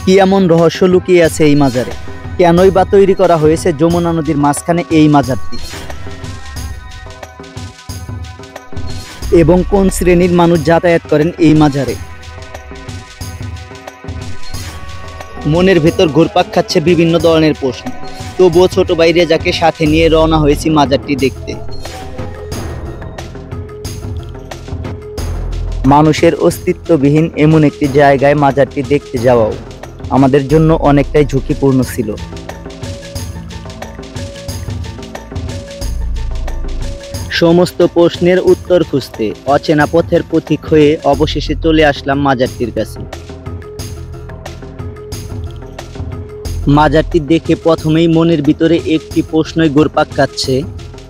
কি এমন রহস্য লুকিয়ে আছে এই মাজারে? কেনই বা তৈরি করা হয়েছে যমুনা নদীর মাঝখানে এই মাজারটি? এবং কোন শ্রেণীর মানুষ যাতায়াত করেন এই মাজারে? মনের ভেতর ঘুরপাক খাচ্ছে বিভিন্ন ধরনের প্রশ্ন। তবুও ছোট ভাই রেজাকে সাথে নিয়ে রওনা হয়েছি মাজারটি দেখতে। মানুষের অস্তিত্ববিহীন এমন একটি জায়গায় মাজারটি দেখতে যাওয়াও আমাদের জন্য অনেকটাই ঝুঁকিপূর্ণ ছিল। সমস্ত প্রশ্নের উত্তর খুঁজতে অচেনা পথের পথিক হয়ে অবশেষে চলে আসলাম মাজারটির কাছে। মাজারটি দেখে প্রথমেই মনের ভিতরে একটি প্রশ্নই ঘুরপাক খাচ্ছে,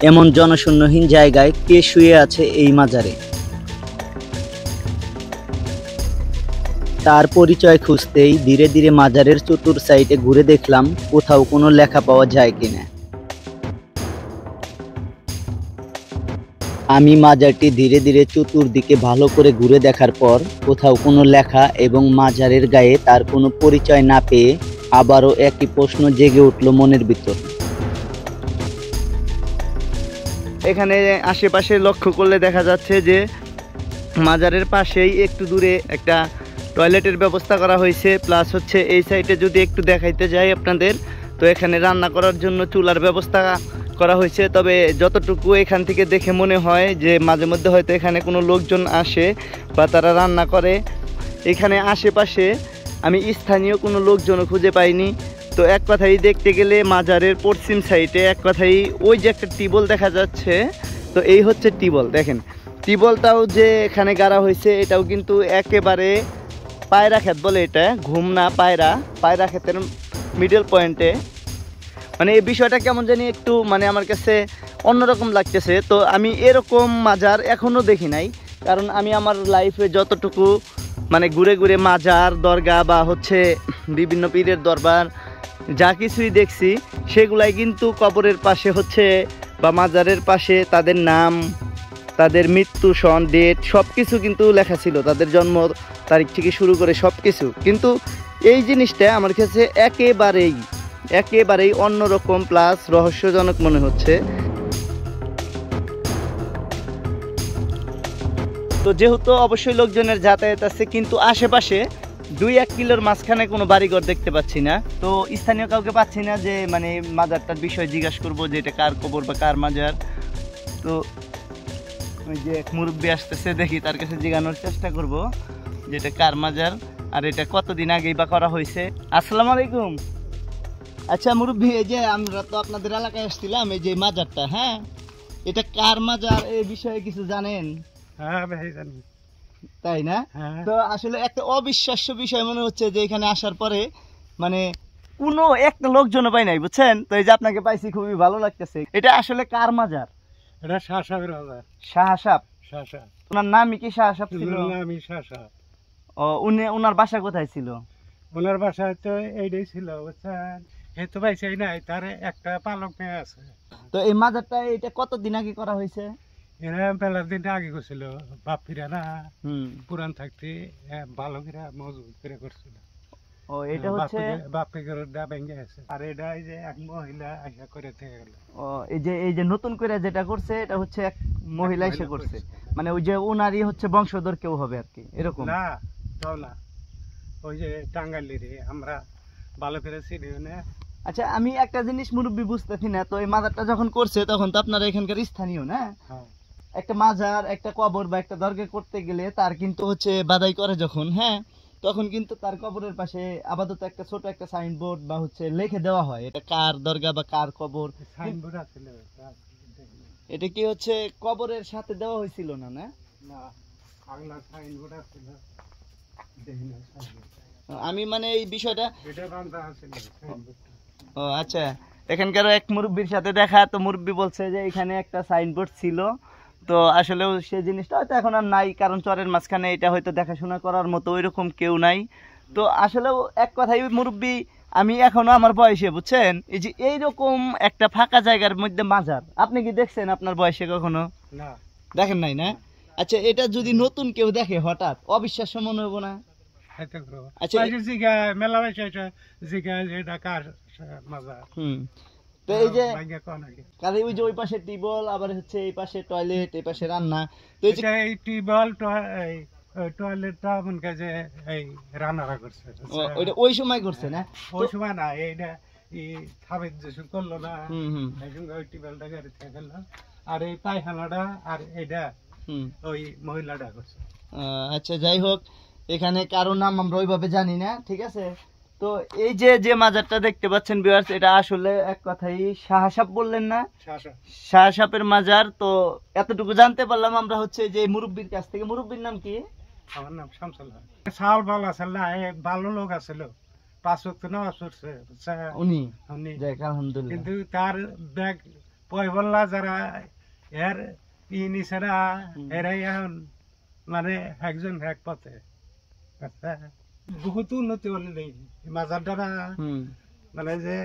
এমন জনশূন্যহীন জায়গায় কে শুয়ে আছে এই মাজারে? তার পরিচয় খুঁজতেই ধীরে ধীরে মাজারের চতুর সাইডে ঘুরে দেখলাম কোথাও কোনো লেখা পাওয়া যায় কিনা। আমি মাজারটি ধীরে ধীরে চতুর্দিকে ভালো করে ঘুরে দেখার পর কোথাও কোনো লেখা এবং মাজারের গায়ে তার কোনো পরিচয় না পেয়ে আবারও একই প্রশ্ন জেগে উঠল মনের ভিতর। এখানে আশেপাশে লক্ষ্য করলে দেখা যাচ্ছে যে মাজারের পাশেই একটু দূরে একটা টয়লেটের ব্যবস্থা করা হয়েছে, প্লাস হচ্ছে এই সাইডে যদি একটু দেখাইতে যাই আপনাদের, তো এখানে রান্না করার জন্য চুলার ব্যবস্থা করা হয়েছে। তবে যতটুকু এখান থেকে দেখে মনে হয় যে মাঝে মধ্যে হয়তো এখানে কোনো লোকজন আসে বা তারা রান্না করে। এখানে আশেপাশে আমি স্থানীয় কোনো লোকজনও খুঁজে পাইনি। তো এক কথাই দেখতে গেলে মাজারের পশ্চিম সাইডে এক কথাই ওই যে একটা টিবল দেখা যাচ্ছে, তো এই হচ্ছে টিবল। দেখেন টিবলটাও যে এখানে গাড়া হয়েছে এটাও কিন্তু একেবারে পায়রা ক্ষেত বলে, এটা ঘুম না পায়রা ক্ষেতের মিডল পয়েন্টে। মানে এই বিষয়টা কেমন জানি একটু মানে আমার কাছে অন্যরকম লাগতেছে। তো আমি এরকম মাজার এখনও দেখি নাই, কারণ আমি আমার লাইফে যতটুকু মানে ঘুরে ঘুরে মাজার দরগা বা হচ্ছে বিভিন্ন পীরের দরবার যা কিছুই দেখছি সেগুলাই কিন্তু কবরের পাশে হচ্ছে বা মাজারের পাশে তাদের নাম, তাদের মৃত্যু সন, ডেট সব কিছু কিন্তু লেখা ছিল, তাদের জন্ম তারিখ থেকে শুরু করে সব কিছু। কিন্তু এই জিনিসটা আমার কাছে একেবারেই অন্যরকম প্লাস রহস্যজনক মনে হচ্ছে। তো যেহেতু অবশ্যই লোকজনের যাতায়াত আছে, কিন্তু আশেপাশে 2-1 কিলোর মাঝখানে কোনো বাড়িঘর দেখতে পাচ্ছি না। তো স্থানীয় কাউকে পাচ্ছি না যে মানে মাজারটার বিষয় জিজ্ঞাসা করবো যে এটা কার কবর বা কার মাজার। তো ওই যে এক মুরব্বী আসতেছে, দেখি তার কাছে জিজ্ঞানোর চেষ্টা করব যে এটা কার মাজার আর এটা কতদিন আগেই বা করা হয়েছে। আসসালামু আলাইকুম। আচ্ছা মুরব্বী, এই যে আমরা তো আপনাদের এলাকায় আসছিলাম, এই যে মাজারটা, হ্যাঁ এটা কার মাজার এই বিষয়ে কিছু জানেন? হ্যাঁ ভাই জানি। তাই না? তো আসলে একটা অবিশ্বাস্য বিষয় মনে হচ্ছে যে এখানে আসার পরে মানে কোনো একটা লোকজন পাই নাই, বুঝছেন? তো এই যে আপনাকে পাইছি খুবই ভালো লাগতেছে। এটা আসলে কার মাজার? এটা শাহ সাহেবের মাজার। শাহ সাহেব? শাহ সাহেব। ওনার নামই কি শাহ সাহেব ছিল? নামই শাহ সাহেব। ও ওনার বাসা কোথায় ছিল? ওনার বাসায় তো এইটাই ছিল, বুঝছেন? এই তো পাইছে নাই, তার একটা পালক মেয়ে আছে। তো এই মাজারটা এটা কতদিন আগে করা হয়েছে? এরা বেলার দিন আগে করছিল, বাপিরা না পুরান থাকতে বালকেরা মজবুত করে করছিল। ও এটা হচ্ছে বাপের দা ভেঙে আছে, আর এটা এই যে এক মহিলা আইসা করে থেকে গেল। ও এই যে নতুন করে যেটা করছে এটা হচ্ছে এক মহিলা এসে করছে, মানে ওই যে ওনারই হচ্ছে বংশধর কেউ হবে আর কি, এরকম না? তাও না, ওই যে টাঙ্গাইলের আমরা ভালো করে চিনি না। আচ্ছা আমি একটা জিনিস মুরব্বী বুঝতেছি না, তো এই মাজারটা যখন করছে তখন তো আপনারা এখানকার স্থানীয় না? একটা মাজার, একটা কবর বা একটা দরগা করতে গেলে তার কিন্তু হচ্ছে বাধাই করে যখন, হ্যাঁ তখন কিন্তু তার কবরের পাশে আপাতত একটা ছোট একটা সাইনবোর্ড বা হচ্ছে লিখে দেওয়া হয় এটা কার দরগা বা কার কবর। সাইনবোর্ড আছে, এটা কি হচ্ছে কবরের সাথে দেওয়া হয়েছিল না? না সাইনবোর্ড আছে। আমি মানে এই বিষয়টা ও আচ্ছা, এখানকার এক মুরব্বীর সাথে দেখা, তো মুরব্বী বলছে যে এখানে একটা সাইনবোর্ড ছিল। তো আসলেও সে জিনিসটা হয়তো এখন আর নাই, কারণ চরের মাঝখানে এটা হয়তো দেখাশোনা করার মতো ওইরকম কেউ নাই। তো আসলেও এক কথাই মুরব্বী, আমি এখনো আমার বয়সে, বুঝছেন, এই যে এইরকম একটা ফাঁকা জায়গার মধ্যে মাজার আপনি কি দেখছেন আপনার বয়সে কখনো? না, দেখেন নাই না? আচ্ছা এটা যদি নতুন কেউ দেখে হঠাৎ অবিশ্বাস্য মনে হবো না? খাইতে করো আচ্ছা, জিগা মেলা বাইছে জিগা এটা কার মাজার তো এই যে ভাঙ্গা কোন আগে কারণ ওই যে ওই পাশে টিউবওয়েল, আবার হচ্ছে এই পাশে টয়লেট, এই পাশে রান্না, তো এই যে এই টিউবওয়েল টয়লেটটা মন কাজে এই রান্নারা করছে ওইটা ওই সময় করছে না, ওই সময় না এইটা এই থাবের যে করলো না এই সঙ্গে ওই টিউবওয়েলটা গাড়ি থেকে গেল আর এই পায়খানাটা আর এইটা ওই মহিলাটা করছে। আচ্ছা যাই হোক, এখানে কারো নাম আমরা ওইভাবে জানি না, ঠিক আছে। তো এই যে যে মাজারটা দেখতে পাচ্ছেন ভিউয়ার্স, এটা আসলে এক কথাই শাহ সাপ বললেন না, শাহ সাপের মাজার। তো এতটুকু জানতে পারলাম আমরা হচ্ছে যে মুরব্বির কাছ থেকে। মুরব্বির নাম কি? আমার নাম শামসুল হক। সাল ভালো আছে না, ভালো লোক আছিল, 5 ওয়াক্ত নামাজ পড়ছে উনি, যাক আলহামদুলিল্লাহ। কিন্তু তার ব্যাগ পয়বল্লা যারা এর নিছেরা এরাই এখন মানে একজন এক পথে বহুত উন্নতি হলে নেই মাজার দ্বারা, মানে যে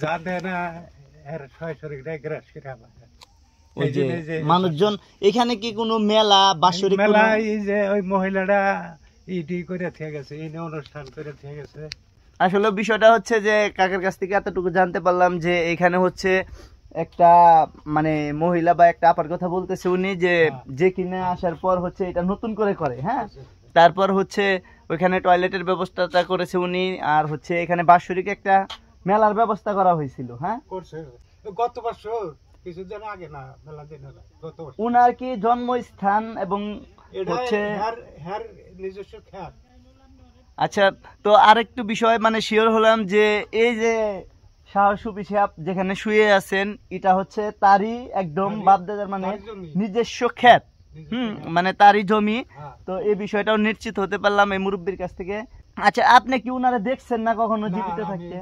যা দেয় না এর সরাসরি গ্রাস করে মানুষজন। এখানে কি কোনো মেলা বাৎসরিক মেলা এই যে ওই মহিলাটা ইডি করে থেকে গেছে, এই অনুষ্ঠান করে থেকে গেছে। আসলে বিষয়টা হচ্ছে যে কাকের কাছ থেকে এতটুকু জানতে পারলাম যে এখানে হচ্ছে একটা মানে মহিলা বা একটা আপার কথা বলতেছে উনি, যে কিনে আসার পর হচ্ছে এটা নতুন করে করে, হ্যাঁ, তারপর হচ্ছে ওইখানে টয়লেটের ব্যবস্থাটা করেছে উনি, আর হচ্ছে এখানে বাৎসরিক একটা মেলার ব্যবস্থা করা হয়েছিল, হ্যাঁ করছে গত বছর কিছুদিন আগে, না মেলা দিন হলো গত বছর। উনার কি জন্মস্থান এবং হচ্ছে নিজস্ব খ্যাত। আচ্ছা, তো আরেকটু বিষয় মানে শিওর হলাম যে এই যে শাহ সুফি সাহেব যেখানে শুয়ে আছেন, এটা হচ্ছে তারই একদম বাপদাদার মানে নিজস্ব খ্যাত, মানে তারই জমি। তো এই বিষয়টাও নিশ্চিত হতে পারলাম এই মুরব্বির কাছ থেকে। আচ্ছা, আপনি কি উনারে দেখছেন না কখনো জীবিত থাকতে?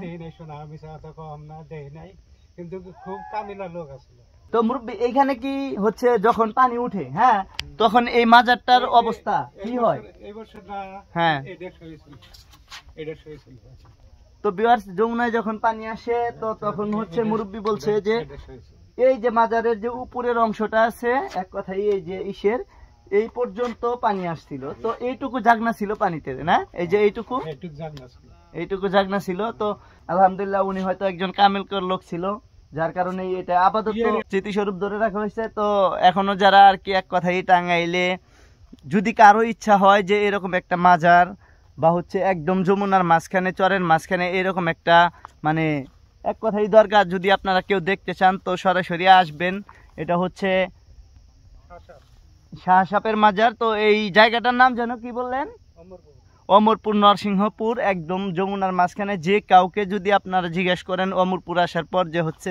কিন্তু খুব কামিলা লোক আছে। তো মুরব্বি, এইখানে কি হচ্ছে যখন পানি উঠে, হ্যাঁ, তখন এই মাজারটার অবস্থা কি হয়? হ্যাঁ, তো ভিউয়ার্স, যমুনায় যখন পানি আসে তো তখন হচ্ছে মুরব্বি বলছে যে এই যে মাজারের যে উপরের অংশটা আছে, এক কথাই এই যে ইসের এই পর্যন্ত পানি আসছিল। তো এইটুকু জাগনা ছিল পানিতে, না এই যে এইটুকু জাগনা ছিল। তো আলহামদুলিল্লাহ উনি হয়তো একজন কামিলকর লোক ছিল, যার কারণে এটা আপাতত স্মৃতিস্বরূপ ধরে রাখা হয়েছে। তো এখনো যারা আর কি এক কথাই টাঙ্গাইলে যদি কারো ইচ্ছা হয় যে এরকম একটা মাজার বা হচ্ছে একদম যমুনার মাঝখানে, চরের মাঝখানে এরকম একটা মানে এক কথাই দরকার, যদি আপনারা কেউ দেখতে চান তো সরাসরি আসবেন। এটা হচ্ছে শাহ সাপের মাজার। তো এই জায়গাটার নাম যেন কি বললেন? অমরপুর, নরসিংহপুর, একদম যমুনার মাঝখানে। যে কাউকে যদি আপনারা জিজ্ঞেস করেন অমরপুর আসার পর যে হচ্ছে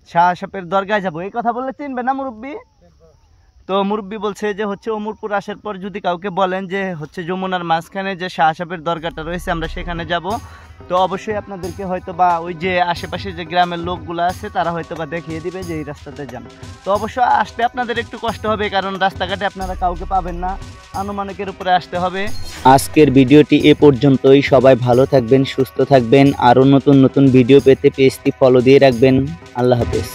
শাহ সাপের দরগায় যাবো, এই কথা বললে চিনবে না মুরব্বি? তো মুরব্বি বলছে যে হচ্ছে অমরপুর আসার পর যদি কাউকে বলেন যে হচ্ছে যমুনার মাঝখানে যে শাহ সাপের দরগাটা রয়েছে আমরা সেখানে যাব, তো অবশ্যই আপনাদেরকে হয়তো বা ওই যে আশেপাশে যে গ্রামের লোকগুলো আছে তারা হয়তো বা দেখিয়ে দিবে যে এই রাস্তাতে যান। তো অবশ্য আসতে আপনাদের একটু কষ্ট হবে, কারণ রাস্তাঘাটে আপনারা কাউকে পাবেন না, আনুমানিকের উপরে আসতে হবে। আজকের ভিডিওটি এ পর্যন্তই। সবাই ভালো থাকবেন, সুস্থ থাকবেন। আরও নতুন নতুন ভিডিও পেতে পেজটি ফলো দিয়ে রাখবেন। আল্লাহ হাফেজ।